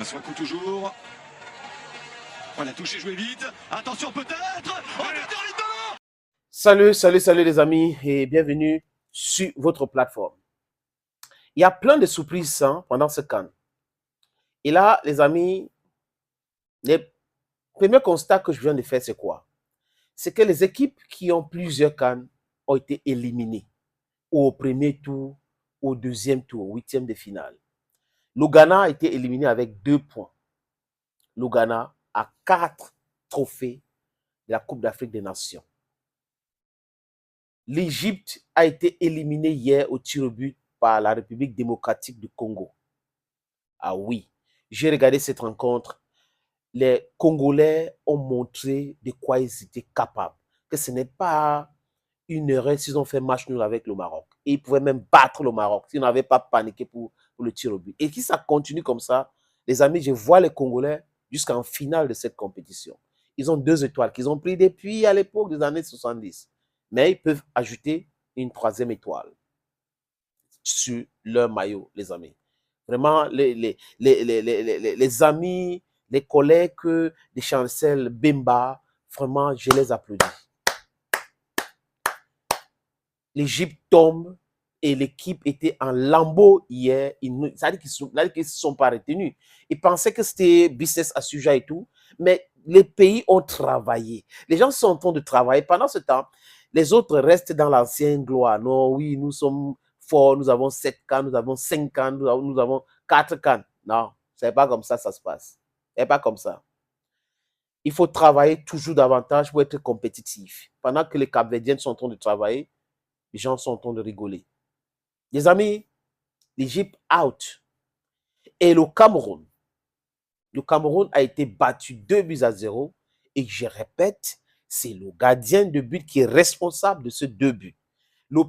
Swaku toujours. On a touché, joué vite. Attention peut-être. Oh, Salut les amis et bienvenue sur votre plateforme. Il y a plein de surprises pendant ce CAN. Et là, les amis, les premiers constats que je viens de faire, c'est quoi? C'est que les équipes qui ont plusieurs CAN ont été éliminées au premier tour, au deuxième tour, au huitième de finale. Le Ghana a été éliminé avec 2 points. Le Ghana a 4 trophées de la Coupe d'Afrique des Nations. L'Égypte a été éliminée hier au tir au but par la République démocratique du Congo. Ah oui, j'ai regardé cette rencontre. Les Congolais ont montré de quoi ils étaient capables. Que ce n'est pas une erreur s'ils ont fait match nul avec le Maroc. Et ils pouvaient même battre le Maroc s'ils n'avaient pas paniqué pour le tir au but. Et si ça continue comme ça, les amis, je vois les Congolais jusqu'en finale de cette compétition. Ils ont 2 étoiles qu'ils ont pris depuis à l'époque des années 70. Mais ils peuvent ajouter une 3e étoile sur leur maillot, les amis. Vraiment, les amis, les collègues de Chancel Bemba, vraiment, je les applaudis. L'Égypte tombe et l'équipe était en lambeau hier. Ça veut dire qu'ils ne se sont pas retenus. Ils pensaient que c'était business as usual et tout, mais les pays ont travaillé. Les gens sont en train de travailler. Pendant ce temps, les autres restent dans l'ancienne gloire. Non, oui, nous sommes forts, nous avons 7 CAN, nous avons 5 CAN, nous avons 4 CAN. Non, ce n'est pas comme ça se passe. Ce n'est pas comme ça. Il faut travailler toujours davantage pour être compétitif. Pendant que les Cap-Verdiens sont en train de travailler, les gens sont en train de rigoler. Les amis, l'Égypte out. Et le Cameroun a été battu 2-0. Et je répète, c'est le gardien de but qui est responsable de ce 2 buts. Le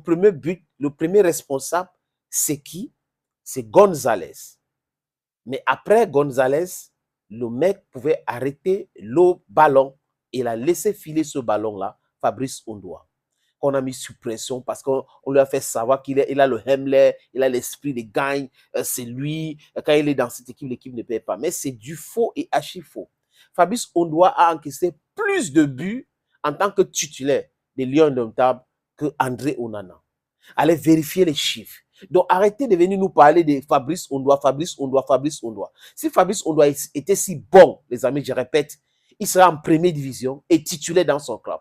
premier responsable, c'est qui? C'est Gonzalez. Mais après Gonzalez, le mec pouvait arrêter le ballon et il a laissé filer ce ballon-là, Fabrice Ondoa. Qu'on a mis sous pression parce qu'on lui a fait savoir qu'il a le Hemler, il a l'esprit de gagne, c'est lui. Quand il est dans cette équipe, l'équipe ne paye pas. Mais c'est du faux et archi faux. Fabrice Ondoa a encaissé plus de buts en tant que titulaire des Lions indomptables que André Onana. Allez vérifier les chiffres. Donc, arrêtez de venir nous parler de Fabrice Ondoa. Si Fabrice Ondoa était si bon, les amis, je répète, il serait en première division et titulaire dans son club.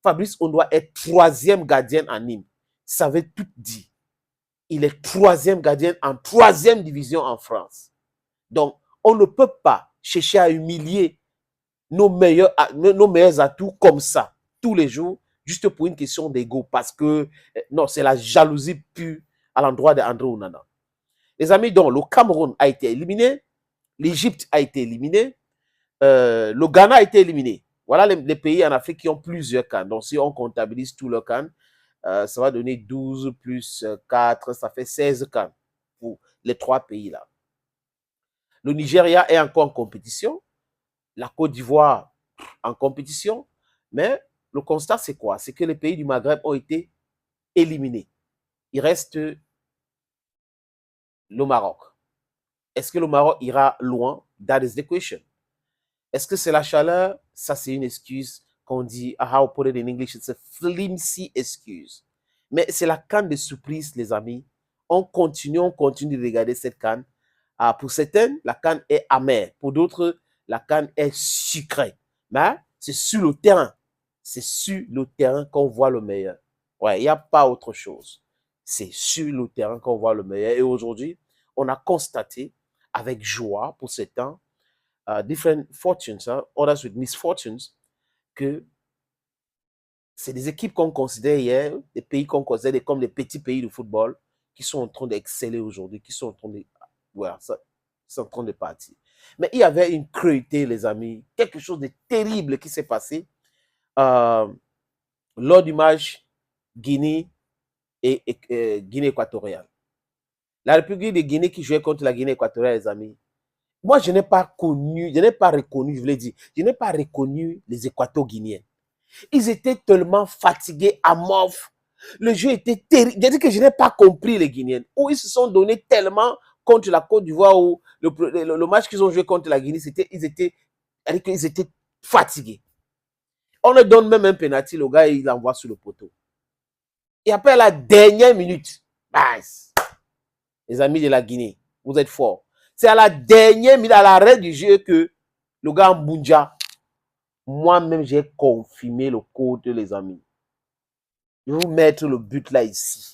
Fabrice Ondoa est 3e gardien en Nîmes. Ça veut tout dire. Il est 3e gardien en 3e division en France. Donc, on ne peut pas chercher à humilier nos meilleurs atouts comme ça, tous les jours, juste pour une question d'ego. Parce que, non, c'est la jalousie pure à l'endroit d'André Onana. Les amis, donc, le Cameroun a été éliminé, l'Égypte a été éliminée, le Ghana a été éliminé. Voilà les pays en Afrique qui ont plusieurs CAN. Donc, si on comptabilise tout le CAN, ça va donner 12 plus 4, ça fait 16 CAN pour les 3 pays-là. Le Nigeria est encore en compétition. La Côte d'Ivoire en compétition. Mais le constat, c'est quoi? C'est que les pays du Maghreb ont été éliminés. Il reste le Maroc. Est-ce que le Maroc ira loin? That is the question. Est-ce que c'est la chaleur? Ça, c'est une excuse qu'on dit, how put it in English, it's a flimsy excuse. Mais c'est la canne de surprise, les amis. On continue de regarder cette canne. Pour certains, la canne est amère. Pour d'autres, la canne est sucrée. Mais c'est sur le terrain. C'est sur le terrain qu'on voit le meilleur. Ouais, il n'y a pas autre chose. C'est sur le terrain qu'on voit le meilleur. Et aujourd'hui, on a constaté avec joie pour certains, different fortunes, others with misfortunes, que c'est des équipes qu'on considère hier, des pays qu'on considère comme les petits pays de football, qui sont en train d'exceller aujourd'hui, qui sont en train de, voilà, sont en train de partir. Mais il y avait une cruauté, les amis, quelque chose de terrible qui s'est passé lors du match Guinée et Guinée équatoriale. La République de Guinée qui jouait contre la Guinée équatoriale, les amis. Moi, je n'ai pas reconnu, je vous l'ai dit, je n'ai pas reconnu les Équato-Guinéens. Ils étaient tellement fatigués, amorphes. Le jeu était terrible. Je dis que je n'ai pas compris les Guinéens. Où ils se sont donnés tellement contre la Côte d'Ivoire ou le match qu'ils ont joué contre la Guinée, ils étaient fatigués. On ne donne même un penalty, le gars, il l'envoie sur le poteau. Et après la dernière minute, les amis de la Guinée, vous êtes forts. C'est à la dernière minute, à l'arrêt du jeu, que le gars Mbunja, moi-même, j'ai confirmé le code, les amis. Je vais vous mettre le but là, ici.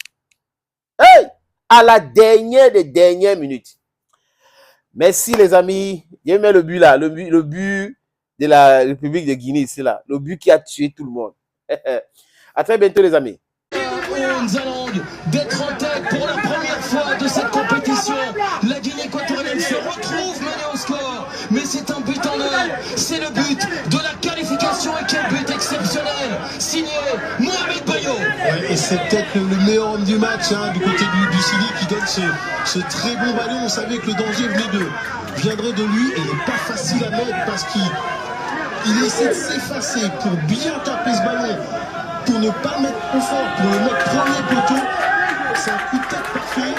Hey! À la dernière des dernières minutes. Merci, les amis. J'ai mis le but là, le but de la République de Guinée, ici là. Le but qui a tué tout le monde. À très bientôt, les amis. Nzalang d'être en tête pour la première fois de cette compétition. La Guinée équatorienne se retrouve menée au score, mais c'est un but en or. C'est le but de la qualification et quel but exceptionnel, signé Mohamed Bayo. Ouais, et c'est peut-être le meilleur homme du match du côté du Chili qui donne ce très bon ballon. On savait que le danger viendrait de lui et il n'est pas facile à mettre parce qu'il essaie de s'effacer pour bien taper ce ballon. Pour ne pas le mettre trop fort, pour le mettre premier poteau, c'est un coup de tête parfait.